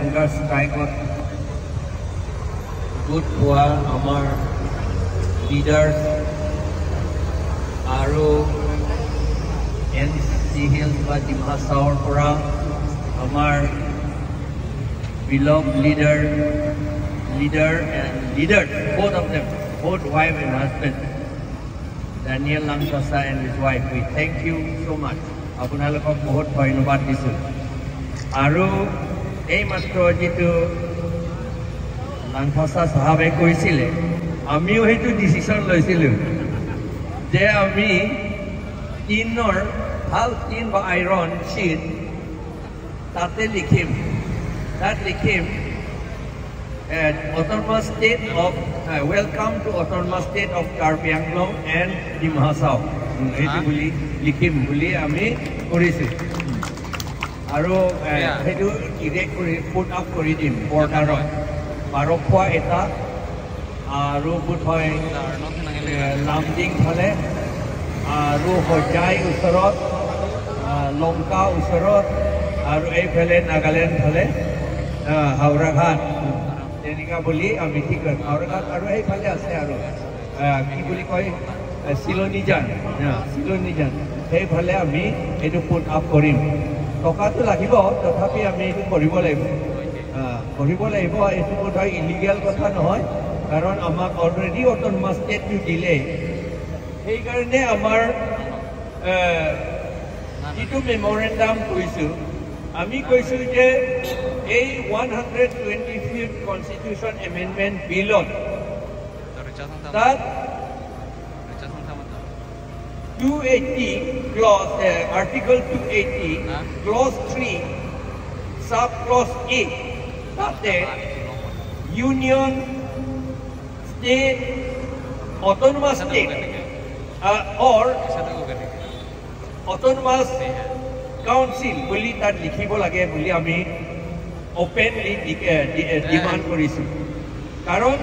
hunger strike good for our leaders Aro NC Hills by Dimha Saur Pura our beloved leaders and leaders, both of them, both wife and husband, Daniel Langtosa and his wife. We thank you so much. Apunalokok bahut dhonnobad disu. Aru ei matro jitu Langtosa sahabe koisile, amiও hetu decision loisilu. Je ami tinor hal tin ba iron sheet tate likhim. That became Autonomous State of Welcome to Autonomous State of Karbi Anglong and Dimha Saur. Hetu buli likhim buli ami korisu. Aro hetu direct kori put up kori dim border Barokwa eta aro put hoy Lamding phale aro Hojai usorot Longka usorot aro ei phale Nagaland phale Hauraghat Tenika boli ami thik Hauraghat aru ei phale ase aru ki boli koi Silonijan ei phale ami etu put up korim toka to lagibo tothapi ami etu koribo laibo etu kodai illegal kotha nohoy karon amak already autonomous state to delay ei karone amar jitu memorandum koisu আমি কৈছো যে এই 125th Constitution Amendment Bill that 280 clause Article 280 clause 3 sub clause 8 তাতে Union State Autonomous State or Autonomous Council boli tat likhibo lage boli ami openly demand korisu karon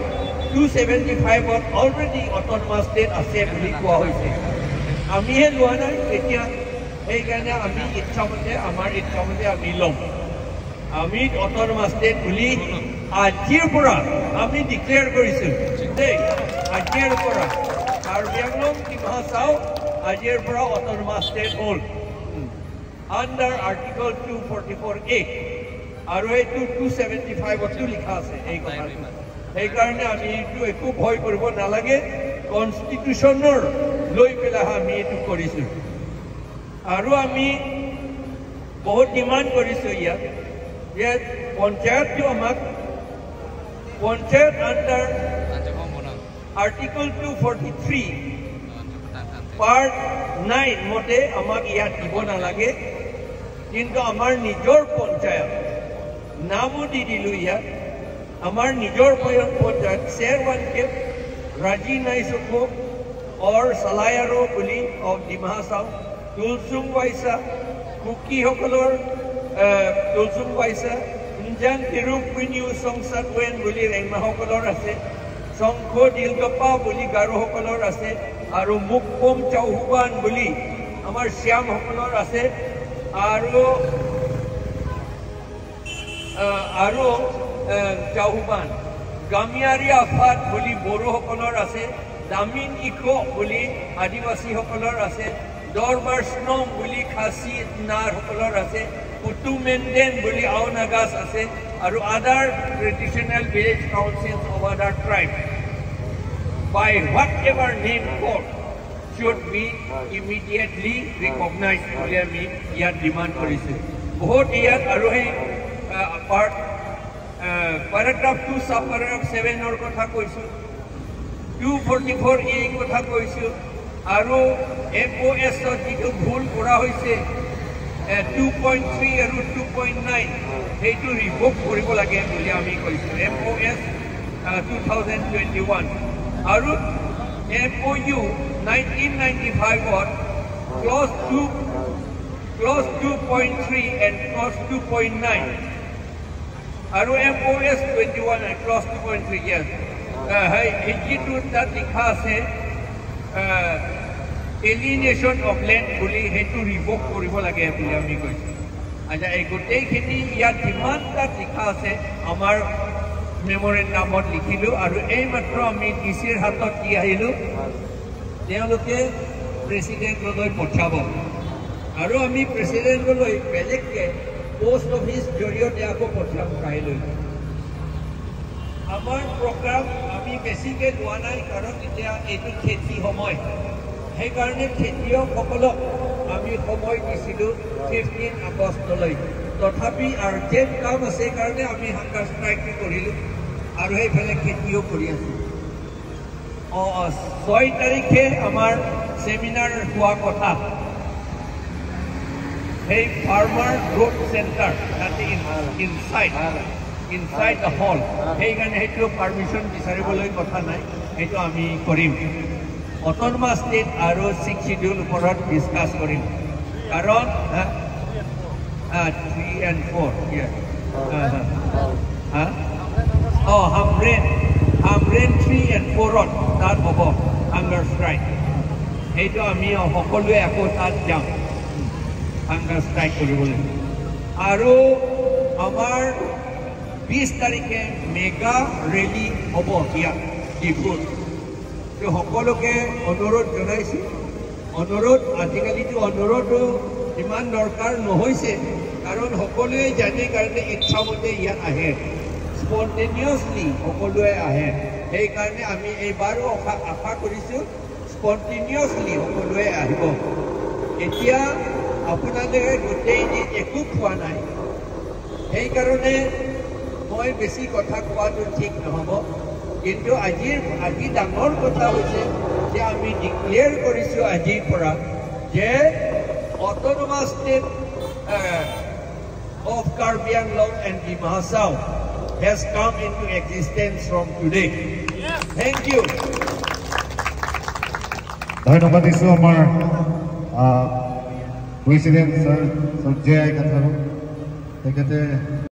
275 ot already autonomous state ase boli koa hoise ami he luana etia ei gane ami ichhamate amar ichhamate ami lom ami autonomous state boli ajir pura ami declare korisu dei ajir pura Karbi Anglong Dimha Saur ajir pura autonomous state hol under Article 244A aru etu 275 otu likha ase ei kotha ei karone ami etu eku bhoy koribo nalage constitutional loi pela ami etu korisu aru ami bahut demand korisu ya je panchayat jo amak panchayat under Article 243 part 9 mote amak iat dibo nalage কিন্তু আমার নিজর পঞ্চায়েত নামও দি দিলু ইয়াত আমার নিজর পঞ্চায়েত শেরওয়ানকে রাজি নাইসুকো और সালায়ারো বুলি অফ ডিমা সাউ তুলসুং বাইসা কুকি হকলর তুলসুং বাইসা ইনজান তিরুপ কুইনিউ সংসদ ওয়েন বুলি রেংমা হকলর আছে সংখ দিলগপা বুলি গারো হকলর আছে আৰু মুকপম চাউহুবান বুলি আমাৰ শ্যাম হকলৰ আছে আৰু চাউহুবান গামিয়াৰী আফাত বুলি বড়ো হকলৰ আছে দামিন ইকো বুলি আদিবাসী হকলৰ আছে দৰবাৰ স্নম বুলি খাসী নাৰ হকলৰ আছে কুতুমেন্ডেন বুলি আওনাগাছ আছে আৰু আদাৰ ট্ৰেডিশনাল ভিলেজ কাউন্সিলস অফ আদাৰ tribe by whatever name called should be immediately recognized bole ami yat demand korise bahut yat aru he part paragraph 2 sub paragraph 7 or kotha koisu 244 a kotha koisu aru MOS jitu bhul kora hoise 2.3 aru 2.9 hetu revoke koribo lage bole ami koisu MOS 2021 aru MOU 1995 or clause 2.3 and clause 2.9 aru MOS 21 and clause 2.3 yes hijitu tat likha ase alienation of land boli hetu revoke koribo lage boli ami koisu আচ্ছা এই গোটেইখিনি ইয়াত যিমান তাত লিখা আছে আমাৰ মেমৰেণ্ডামত লিখিলোঁ আৰু এইমাত্ৰ আমি ডিচিৰ হাতত দি আহিলোঁ তেওঁলোকে প্ৰেচিডেণ্টলৈ পঠিয়াব আৰু আমি প্ৰেচিডেণ্টলৈ বেলেগকৈ পোষ্ট অফিচ জৰিয়তে আকৌ পঠিয়াম কাইলৈ আমাৰ প্ৰগ্ৰাম আমি বেছিকৈ লোৱা নাই কাৰণ এতিয়া এইটো খেতি সময় সেইকাৰণে খেতিয়কসকলক আমি সময় দিছিলোঁ 15 আগষ্টলৈ তথাপি আৰ্জেণ্ট কাম আছে কাৰণে আমি হাংগাৰ ষ্ট্ৰাইকটো কৰিলোঁ আৰু সেইফালে খেতিও কৰি আছোঁ 6 তাৰিখে আমাৰ সেমিনাৰ হোৱা কথা সেই ফাৰ্মাৰ গ্ৰোথ চেণ্টাৰ তাতে ইনসাইড দ্য হল সেইকাৰণে সেইটো পাৰ্মিশ্যন বিচাৰিবলৈ কথা নাই সেইটো আমি কৰিম অট'নমাছ ষ্টেট আৰু 6 শিডিউল ওপৰত ডিছকাছ কৰিম কাৰণ 3 and 4 হামৰেন 3 and 4ত তাত হ'ব হাংগাৰ ষ্ট্ৰাইক সেইটো আমি সকলোৱে আকৌ তাত যাম হাংগাৰ ষ্ট্ৰাইক কৰিবলৈ আৰু আমাৰ 20 তাৰিখে মেগা ৰেলী হ'ব ইয়াত ডিফুত সকলোকে অনুৰোধ জনাইছোঁ অনুৰোধ আজিকালিতো অনুৰোধো ইমান দৰকাৰ নহৈছে কাৰণ সকলোৱে জানে কাৰণে ইচ্ছামতে ইয়াত আহে স্পণ্টেনিয়াছলি সকলোৱে আহে সেইকাৰণে আমি এইবাৰো আশা কৰিছোঁ স্পণ্টেনিয়াছলি সকলোৱে আহিব এতিয়া আপোনালোকে গোটেই দিন একো খোৱা নাই সেইকাৰণে মই বেছি কথা কোৱাটো ঠিক নহ'ব কিন্তু আজি ডাঙৰ কথা হৈছে যে আমি ডিক্লেয়াৰ কৰিছোঁ আজিৰ পৰা যে autonomous state of Karbi Anglong and Dima Hasao has come into existence from today. Thank you. ধন্যবাদ দিছোঁ আমাৰ প্ৰেচিডেণ্ট ছাৰ সঞ্জয় কাথাৰু তেখেতে